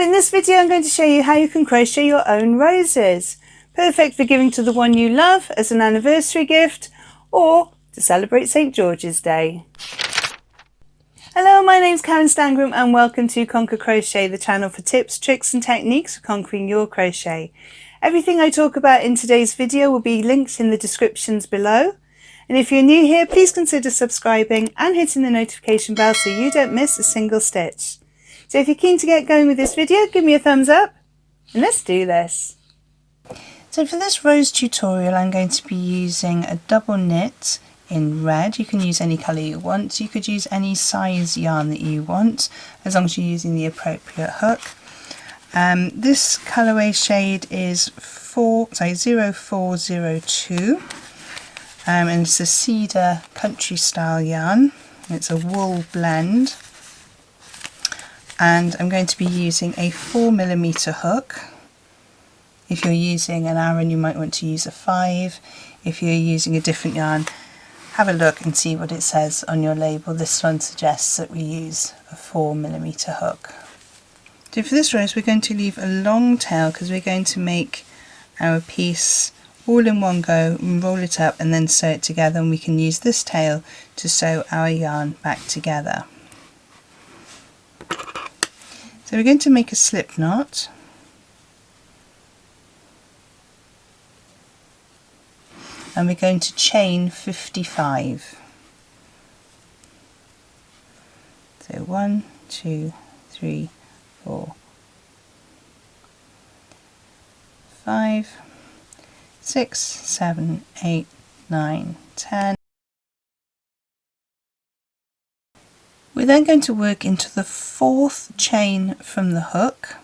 in this video I'm going to show you how you can crochet your own roses. Perfect for giving to the one you love as an anniversary gift or to celebrate St. George's Day. Hello, my name's Karen Stangram and welcome to Conquer Crochet, the channel for tips, tricks and techniques for conquering your crochet. Everything I talk about in today's video will be linked in the descriptions below. And if you're new here, please consider subscribing and hitting the notification bell so you don't miss a single stitch. So if you're keen to get going with this video, give me a thumbs up and let's do this. So for this rose tutorial I'm going to be using a double knit in red. You can use any colour you want. You could use any size yarn that you want as long as you're using the appropriate hook. This colourway shade is 0402 and it's a cedar country style yarn. It's a wool blend. And I'm going to be using a 4mm hook. If you're using an Aran, you might want to use a 5. If you're using a different yarn, have a look and see what it says on your label. This one suggests that we use a 4mm hook. So for this rose we're going to leave a long tail because we're going to make our piece all in one go and roll it up and then sew it together, and we can use this tail to sew our yarn back together. So we're going to make a slip knot, and we're going to chain 55. So 1, 2, 3, 4, 5, 6, 7, 8, 9, 10. We're then going to work into the 4th chain from the hook,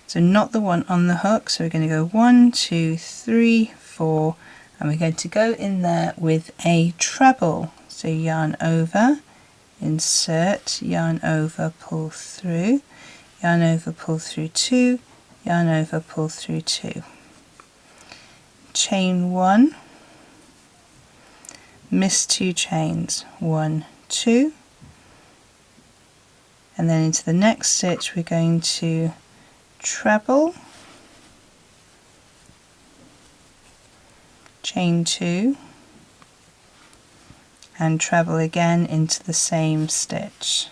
so not the one on the hook. So we're going to go 1, 2, 3, 4, and we're going to go in there with a treble. So yarn over, insert, yarn over, pull through, yarn over, pull through 2, yarn over, pull through 2. Chain 1, miss 2 chains, 1, 2, and then into the next stitch we're going to treble, chain 2 and treble again into the same stitch.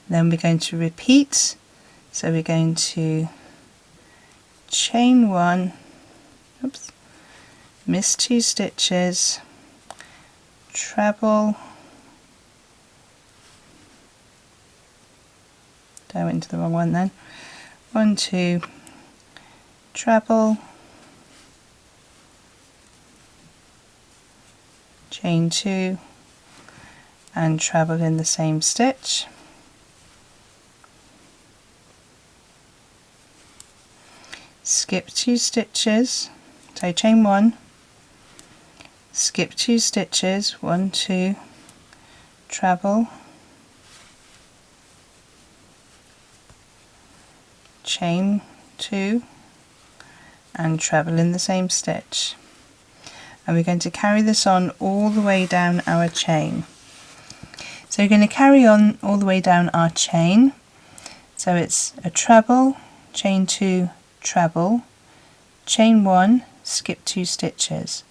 Then we're going to repeat, so we're going to chain 1, oops, miss 2 stitches, treble, I went into the wrong one then, 1, 2, treble, chain 2 and treble in the same stitch. Skip 2 stitches, so chain 1, skip 2 stitches, 1, 2, treble, chain 2 and treble in the same stitch, and we're going to carry this on all the way down our chain. So we're going to carry on all the way down our chain, so it's a treble, chain 2, treble, chain 1, skip 2 stitches,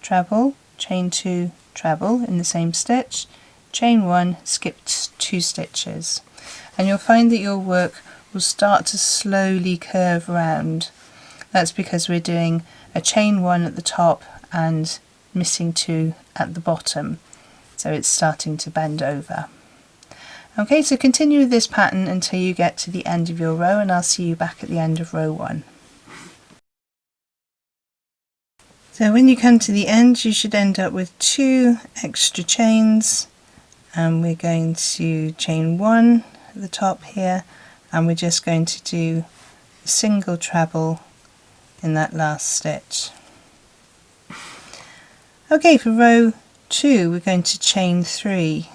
treble, chain 2, treble in the same stitch, chain 1, skip 2 stitches, and you'll find that your work will start to slowly curve round. That's because we're doing a chain 1 at the top and missing 2 at the bottom, so it's starting to bend over. Okay, so continue with this pattern until you get to the end of your row, and I'll see you back at the end of row 1. So when you come to the end you should end up with 2 extra chains, and we're going to chain 1 at the top here, and we're just going to do a single treble in that last stitch. Okay, for row 2 we're going to chain 3,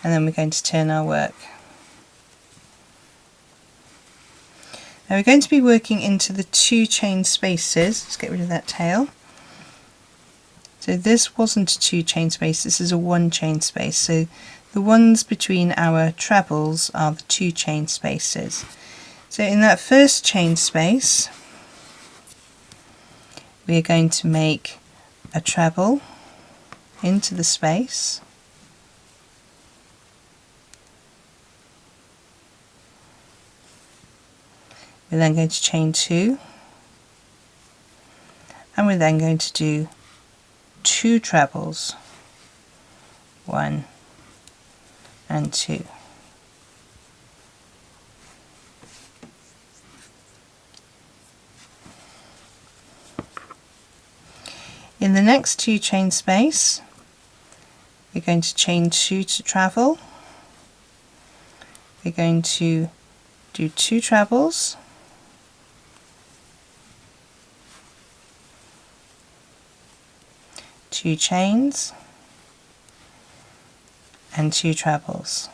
and then we're going to turn our work. Now we're going to be working into the 2 chain spaces. Let's get rid of that tail. So this wasn't a 2 chain space, this is a 1 chain space. So the ones between our trebles are the 2 chain spaces. So in that first chain space, we are going to make a treble into the space. We're then going to chain 2, and we're then going to do 2 trebles, 1 and 2. In the next 2 chain space, we're going to chain 2 to travel. We're going to do 2 trebles, two chains, and 2 trebles.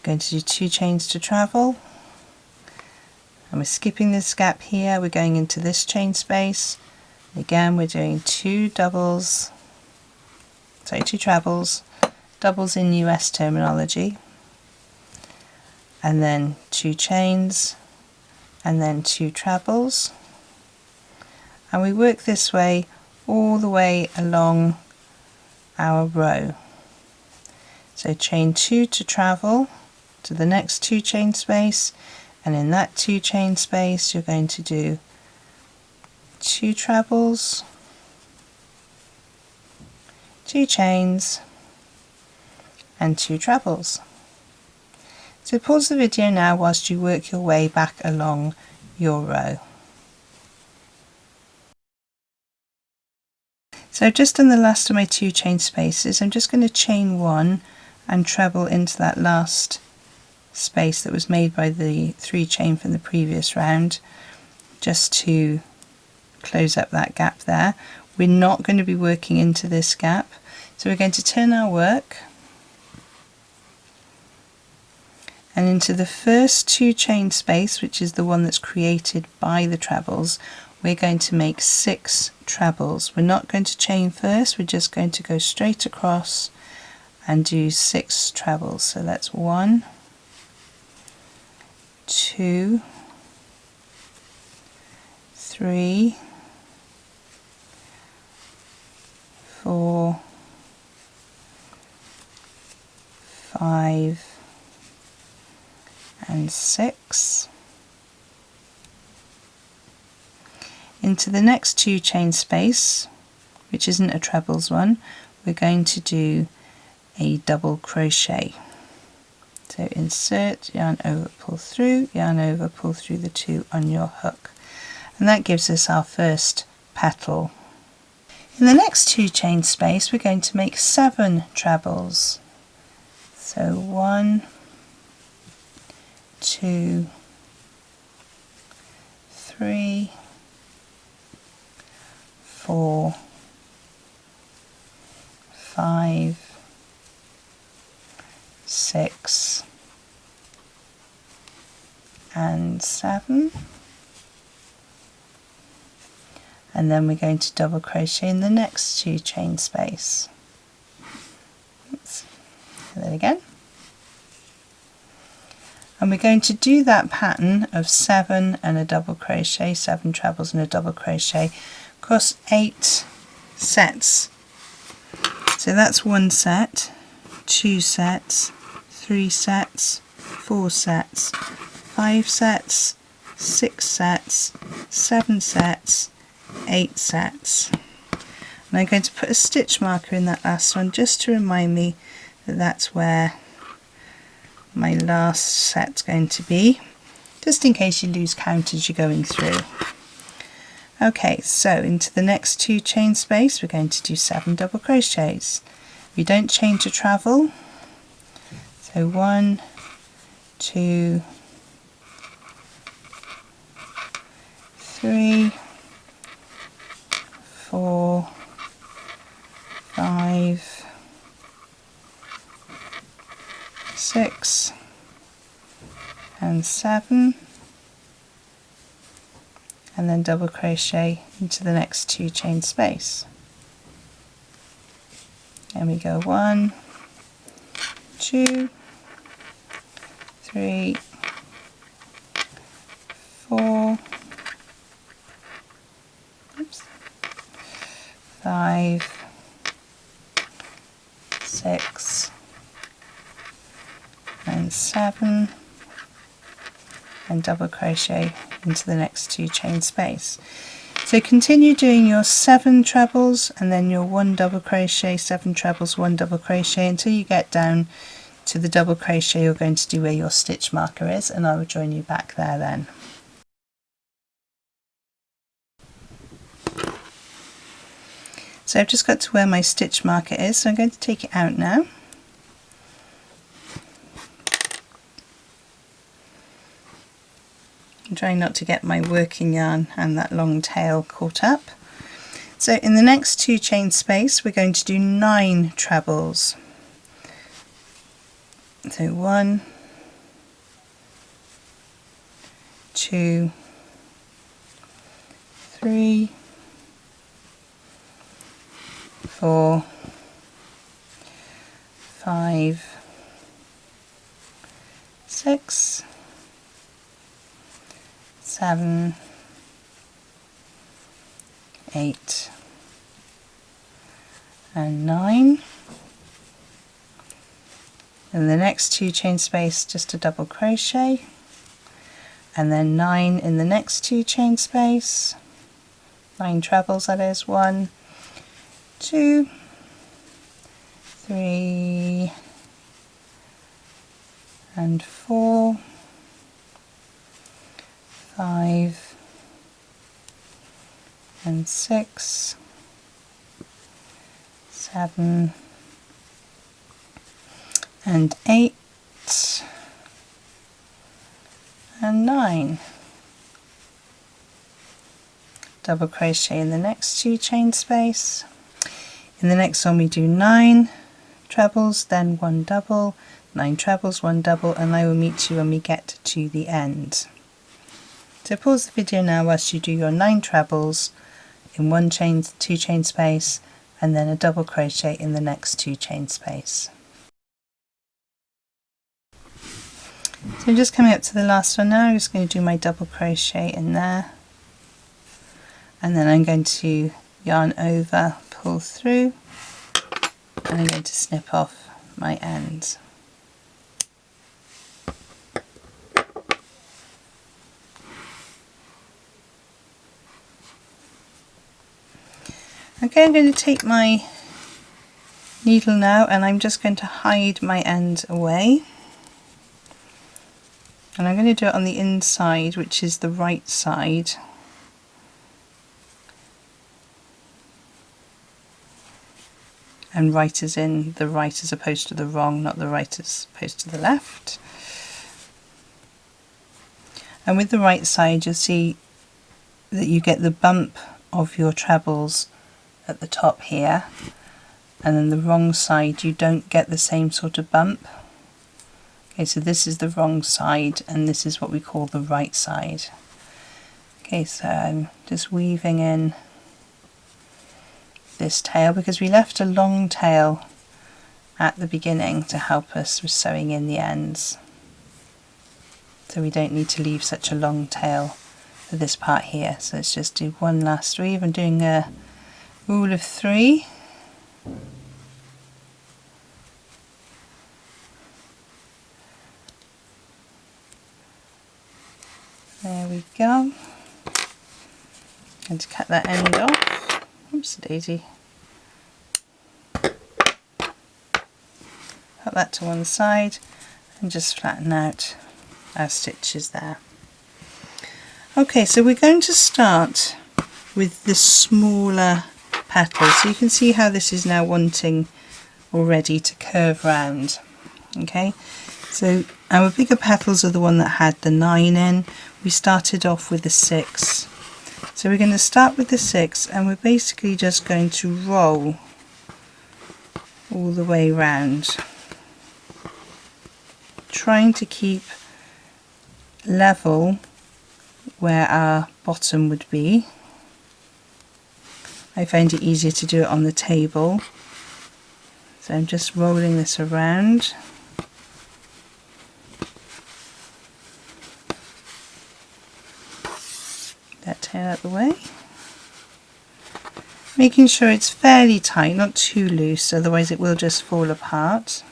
Going to do 2 chains to travel, and we're skipping this gap here. We're going into this chain space. Again, we're doing 2 trebles, doubles in US terminology, and then 2 chains, and then 2 trebles, and we work this way all the way along our row. So chain 2 to travel to the next 2 chain space, and in that 2 chain space you're going to do 2 trebles, 2 chains, and 2 trebles. So pause the video now whilst you work your way back along your row. So I've just done the last of my 2 chain spaces. I'm just going to chain 1 and treble into that last space that was made by the 3 chain from the previous round, just to close up that gap there. We're not going to be working into this gap, so we're going to turn our work, and into the first 2 chain space, which is the one that's created by the trebles, we're going to make 6 trebles. We're not going to chain first, we're just going to go straight across and do 6 trebles. So that's 1, 2, 3, 4, 5, and 6. Into the next 2 chain space, which isn't a trebles one, we're going to do a double crochet. So insert, yarn over, pull through, yarn over, pull through the 2 on your hook, and that gives us our first petal. In the next 2 chain space we're going to make 7 trebles. So 1, 2, 3, 4, 5, 6, and 7, and then we're going to double crochet in the next 2 chain space. Oops. And then again, and we're going to do that pattern of 7 and a double crochet, 7 trebles and a double crochet across 8 sets. So that's 1 set, 2 sets, 3 sets, 4 sets, 5 sets, 6 sets, 7 sets, 8 sets. And I'm going to put a stitch marker in that last one just to remind me that that's where my last set's going to be, just in case you lose count as you're going through. Okay, so into the next 2 chain space we're going to do 7 double crochets. We don't chain to travel, so 1, 2, 3, 4, 5, 6, and 7, and then double crochet into the next 2 chain space. And we go 1, 2, 3, 4, 5, 6, and 7, and double crochet into the next 2 chain space. So continue doing your 7 trebles and then your 1 double crochet, 7 trebles, 1 double crochet until you get down to the double crochet you're going to do where your stitch marker is, and I will join you back there then. So I've just got to where my stitch marker is, so I'm going to take it out now. I'm trying not to get my working yarn and that long tail caught up. So in the next 2 chain space we're going to do 9 trebles. So 1, 2, 3, 4, 5, 6, 7, 8, and 9. In the next 2 chain space just a double crochet, and then 9 in the next 2 chain space, 9 trebles that is, 1, 2, 3, and 4, 5, and 6, 7, and 8, and 9. Double crochet in the next 2 chain space. In the next one we do 9 trebles, then 1 double, 9 trebles, 1 double, and I will meet you when we get to the end. So pause the video now whilst you do your 9 trebles in 1 chain, 2 chain space, and then a double crochet in the next 2 chain space. So I'm just coming up to the last one now. I'm just going to do my double crochet in there, and then I'm going to yarn over, pull through, and I'm going to snip off my ends. Okay, I'm going to take my needle now and I'm just going to hide my end away. And I'm going to do it on the inside, which is the right side. And right as in the right as opposed to the wrong, not the right as opposed to the left. And with the right side you'll see that you get the bump of your trebles at the top here, and then the wrong side you don't get the same sort of bump. Okay, so this is the wrong side and this is what we call the right side. Okay, so I'm just weaving in this tail because we left a long tail at the beginning to help us with sewing in the ends. So we don't need to leave such a long tail for this part here. So let's just do one last weave. I'm doing a rule of 3. There we go. Going to cut that end off. Oops, daisy. Put that to one side and just flatten out our stitches there. Okay, so we're going to start with the smaller petals. So you can see how this is now wanting already to curve round. Okay, so our bigger petals are the one that had the 9 in. We started off with the 6. So we're going to start with the 6 and we're basically just going to roll all the way round, trying to keep level where our bottom would be. I find it easier to do it on the table, so I'm just rolling this around. That tail out of the way. Making sure it's fairly tight, not too loose, otherwise it will just fall apart.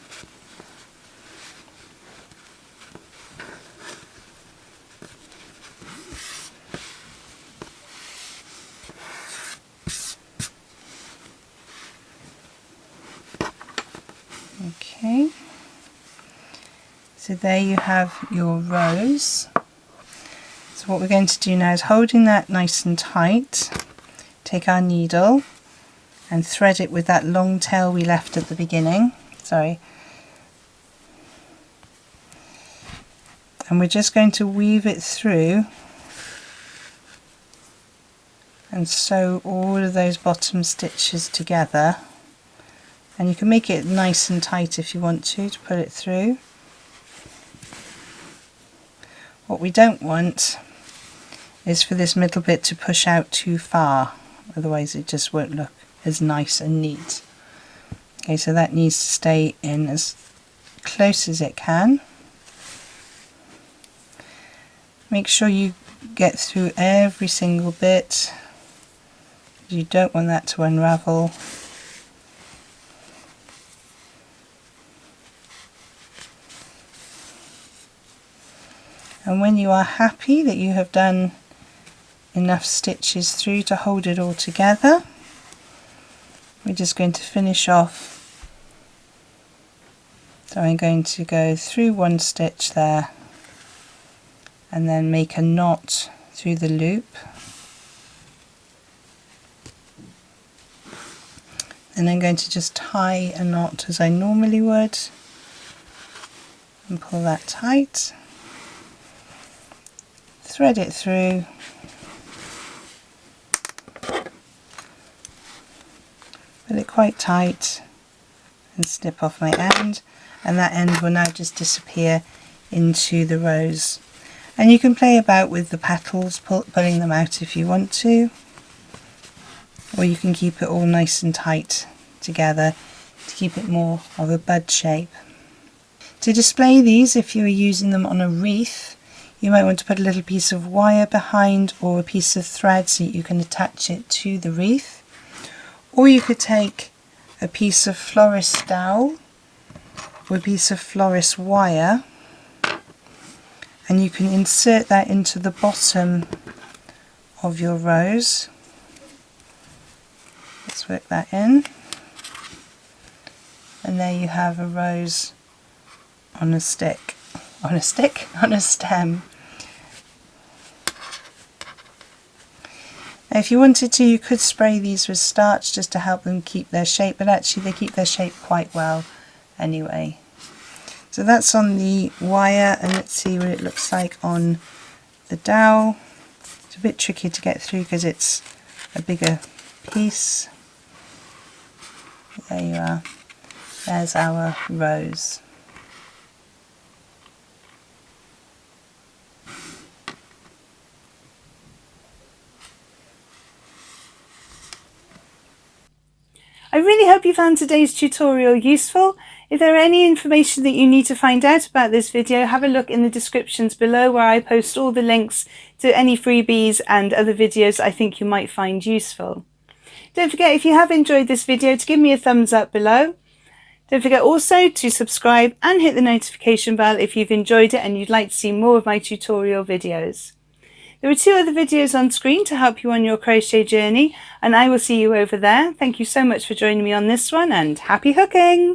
Okay, so there you have your rose. So what we're going to do now is, holding that nice and tight, take our needle and thread it with that long tail we left at the beginning. Sorry. And we're just going to weave it through and sew all of those bottom stitches together. And you can make it nice and tight if you want to put it through. What we don't want is for this middle bit to push out too far, otherwise it just won't look as nice and neat. Okay, so that needs to stay in as close as it can. Make sure you get through every single bit. You don't want that to unravel. And when you are happy that you have done enough stitches through to hold it all together, we're just going to finish off. So I'm going to go through one stitch there and then make a knot through the loop. And I'm going to just tie a knot as I normally would and pull that tight. Thread it through, put it quite tight and snip off my end, and that end will now just disappear into the rose. And you can play about with the petals, pulling them out if you want to, or you can keep it all nice and tight together to keep it more of a bud shape. To display these, if you are using them on a wreath, you might want to put a little piece of wire behind or a piece of thread so you can attach it to the wreath. Or you could take a piece of florist dowel or a piece of florist wire, and you can insert that into the bottom of your rose. Let's work that in. And there you have a rose on a stick. On a stem. Now if you wanted to, you could spray these with starch just to help them keep their shape, but actually they keep their shape quite well anyway. So that's on the wire, and let's see what it looks like on the dowel. It's a bit tricky to get through because it's a bigger piece. There you are. There's our rose. I really hope you found today's tutorial useful. If there are any information that you need to find out about this video, have a look in the descriptions below where I post all the links to any freebies and other videos I think you might find useful. Don't forget, if you have enjoyed this video, to give me a thumbs up below. Don't forget also to subscribe and hit the notification bell if you've enjoyed it and you'd like to see more of my tutorial videos. There are 2 other videos on screen to help you on your crochet journey, and I will see you over there. Thank you so much for joining me on this one, and happy hooking!